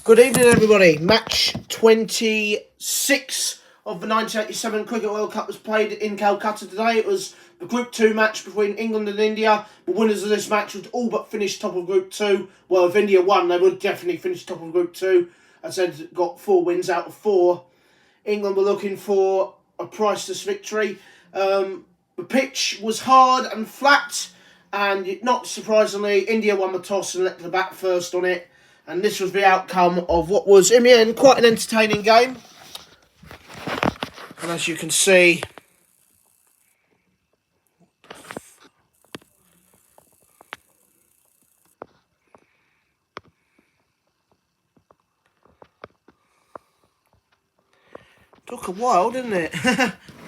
Good evening, everybody. Match 26 of the 1987 Cricket World Cup was played in Calcutta today. It was the Group 2 match between England and India. The winners of this match would all but finish top of Group 2. Well, if India won, they would definitely finish top of Group 2. As I said, got 4 wins out of 4. England were looking for a priceless victory. The pitch was hard and flat, and not surprisingly, India won the toss and let the bat first on it. And this was the outcome of what was, in the end, quite an entertaining game. And as you can see, took a while, didn't it?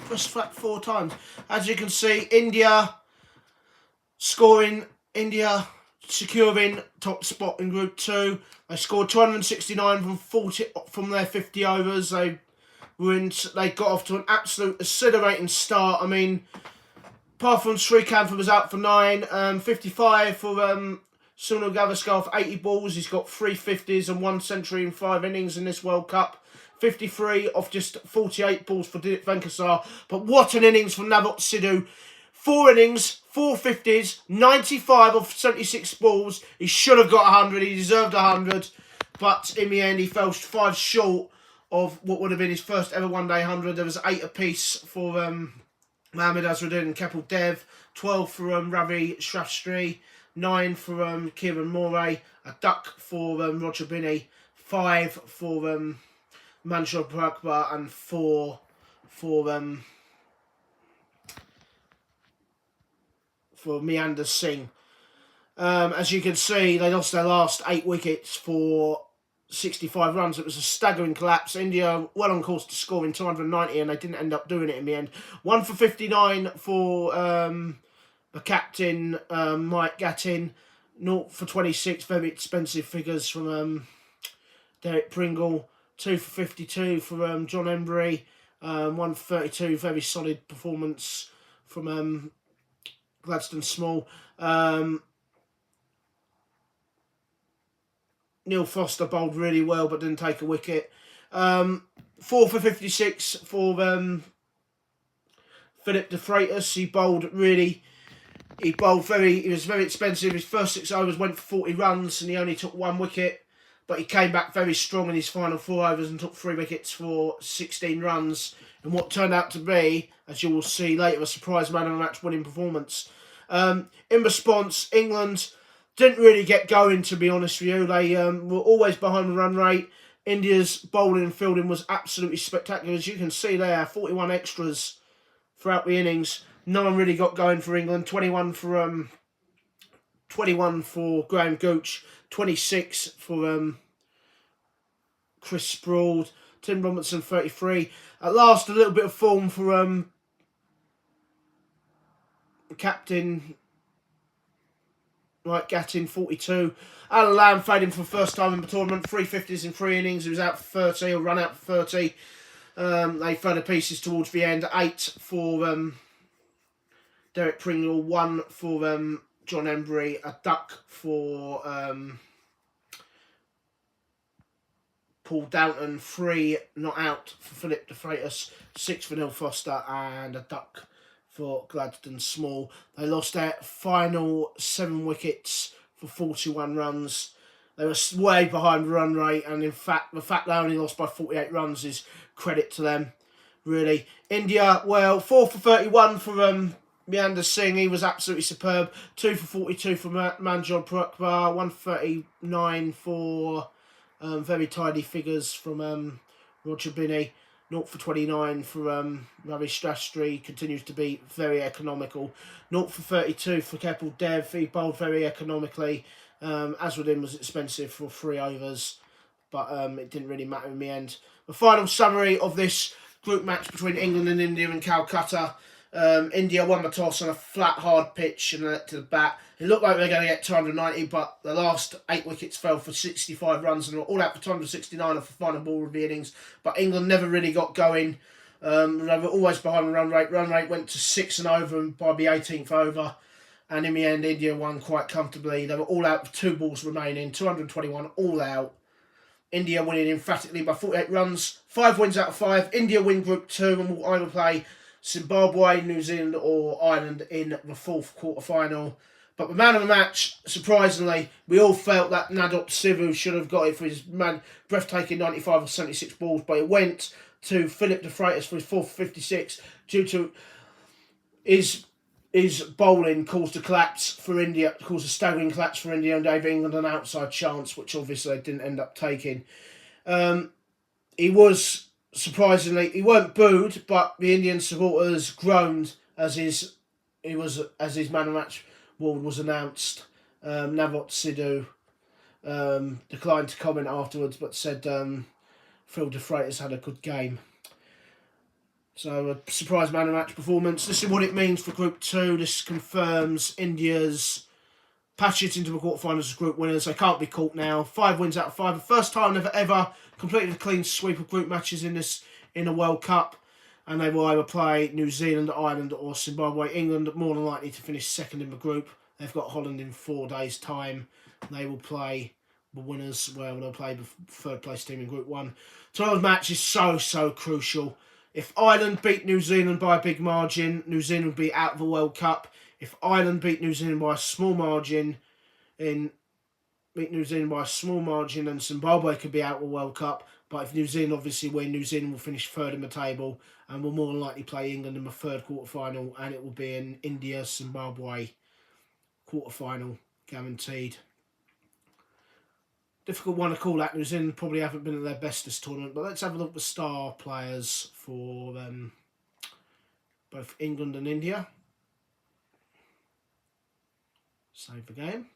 Just flat 4 times. As you can see, India securing top spot in Group 2. They scored 269 from their 50 overs. They got off to an absolute exhilarating start. I mean, apart from Srikanth was out for 9, 55 for Sunil Gavaskar for 80 balls. He's got 3 50s and 1 century in 5 innings in this World Cup. 53 off just 48 balls for Venkasar. But what an innings from Navjot Sidhu. 4 innings, 4 50s, 95 off 76 balls. He should have got 100. He deserved 100. But in the end, he fell 5 short of what would have been his first ever one-day 100. There was 8 apiece for Mohammad Azharuddin and Kapil Dev. 12 for Ravi Shastri. 9 for Kiran Moray. A duck for Roger Binney. 5 for Manjot Brakbar. And 4 for Meander Singh. As you can see, they lost their last 8 wickets for 65 runs. It was a staggering collapse. India well on course to score in 290, and they didn't end up doing it in the end. 1 for 59 for the captain, Mike Gattin. 0 for 26, very expensive figures from Derek Pringle. 2 for 52 for John Embry. 1 for 32, very solid performance from Gladstone Small. Neil Foster bowled really well but didn't take a wicket. 4 for 56 for Philip DeFreitas. He was very expensive. His first 6 overs went for 40 runs and he only took 1 wicket. But he came back very strong in his final 4 overs and took 3 wickets for 16 runs. And what turned out to be, as you will see later, a surprise man of the match winning performance. In response, England didn't really get going, to be honest with you. They were always behind the run rate. India's bowling and fielding was absolutely spectacular. As you can see there, 41 extras throughout the innings. No one really got going for England. 21 for Graham Gooch. 26 for Chris Sproul. Tim Robinson, 33. At last, a little bit of form for captain Mike Gattin, 42. Alan Lamb fading for the first time in the tournament. 3 50s in 3 innings. He was out for 30, or run out for 30. They fell to pieces towards the end. 8 for Derek Pringle. 1 for John Embry. A duck for Paul Downton. 3 not out for Philip DeFreitas. 6 for Neil Foster. And a duck for Gladstone Small. They lost their final 7 wickets for 41 runs. They were way behind the run rate, and in fact, the fact they only lost by 48 runs is credit to them, really. India, well, 4 for 31 for Meander Singh. He was absolutely superb. 2 for 42 for Manjot Brakbar. 1 for 39 for very tidy figures from Roger Binney. 0 for 29 for Ravi Shastri, continues to be very economical. 0 for 32 for Kapil Dev, he bowled very economically. Azharuddin was expensive for 3 overs, but it didn't really matter in the end. The final summary of this group match between England and India in Calcutta. India won the toss on a flat, hard pitch and let to the bat. It looked like they were going to get 290, but the last 8 wickets fell for 65 runs and were all out for 269 off the final ball of the innings. But England never really got going. They were always behind the run rate. Run rate went to 6 and over by the 18th over. And in the end, India won quite comfortably. They were all out with 2 balls remaining, 221 all out. India winning emphatically by 48 runs. 5 wins out of 5. India win Group 2 and will either play Zimbabwe, New Zealand or Ireland in the 4th quarter-final. But the man of the match, surprisingly, we all felt that Navjot Sidhu should have got it for his breathtaking 95 or 76 balls, but it went to Philip DeFreitas for his 4th 56 due to his bowling caused a collapse for India, caused a staggering collapse for India and gave England an outside chance, which obviously they didn't end up taking. He was, surprisingly, he weren't booed, but the Indian supporters groaned as his man of the match award was announced. Navjot Sidhu declined to comment afterwards, but said Phil DeFreitas had a good game. So a surprise man of the match performance. This is what it means for Group 2. This confirms India's passage into the quarterfinals as group winners. They can't be caught now. 5 wins out of 5. The first time they've ever completed a clean sweep of group matches in a World Cup. And they will either play New Zealand, Ireland or Zimbabwe. England more than likely to finish second in the group. They've got Holland in 4 days' time. They will play the winners, well, they'll play the 3rd place team in Group 1. Tomorrow's match is so crucial. If Ireland beat New Zealand by a big margin, New Zealand would be out of the World Cup. If Ireland beat New Zealand by a small margin, then Zimbabwe could be out of the World Cup. But if New Zealand obviously win, New Zealand will finish 3rd in the table and will more than likely play England in the 3rd quarter-final, and it will be an India-Zimbabwe quarter-final guaranteed. Difficult one to call that. New Zealand probably haven't been at their best this tournament, but let's have a look at the star players for both England and India. Save the game.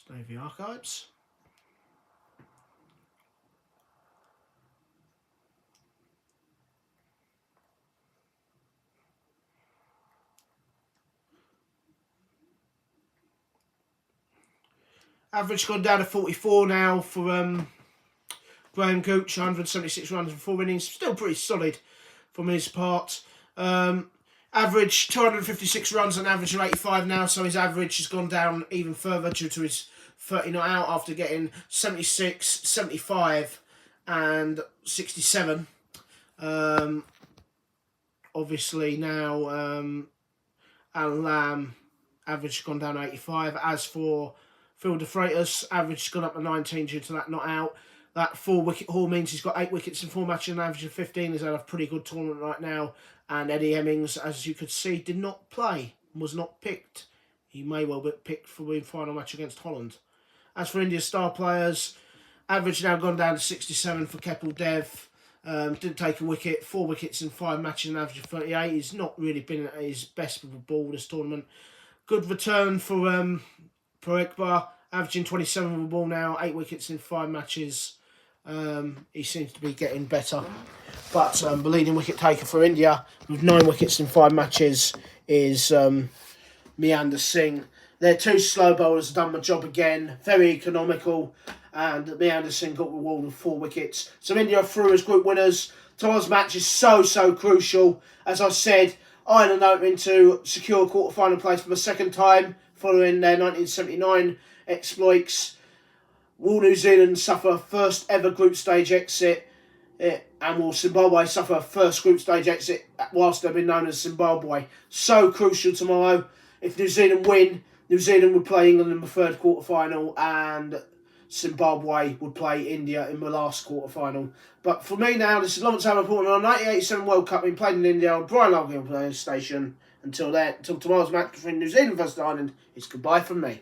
Save the archives. Average gone down to 44 now for Graham Gooch, 176 runs and 4 innings. Still pretty solid from his part. Average 256 runs and average of 85 now, so his average has gone down even further due to his 30 not out after getting 76, 75 and 67. Obviously now Alan Lamb average has gone down to 85. As for Phil DeFreitas, average has gone up to 19 due to that not out. That 4-wicket haul means he's got 8 wickets in 4 matches, an average of 15. He's had a pretty good tournament right now. And Eddie Hemmings, as you could see, did not play, was not picked. He may well be picked for the final match against Holland. As for India's star players, average now gone down to 67 for Kapil Dev. Didn't take a wicket, 4 wickets in 5 matches, an average of 38. He's not really been at his best with the ball this tournament. Good return for Parekba, averaging 27 with the ball now, 8 wickets in 5 matches. He seems to be getting better. But the leading wicket taker for India with 9 wickets in 5 matches is Meander Singh. Their 2 slow bowlers have done the job again. Very economical. And Meander Singh got rewarded with 4 wickets. So India are through as group winners. Tomorrow's match is so crucial. As I said, Ireland hoping to secure quarter-final place for the 2nd time following their 1979 exploits. Will New Zealand suffer first ever group stage exit? And will Zimbabwe suffer first group stage exit whilst they've been known as Zimbabwe? So crucial tomorrow. If New Zealand win, New Zealand would play England in the 3rd quarter-final and Zimbabwe would play India in the last quarter-final. But for me now, this is Lawrence Hammer reporting on 1987 World Cup being played in India on Brian Logan playing station. Until tomorrow's match between New Zealand versus Ireland, it's goodbye from me.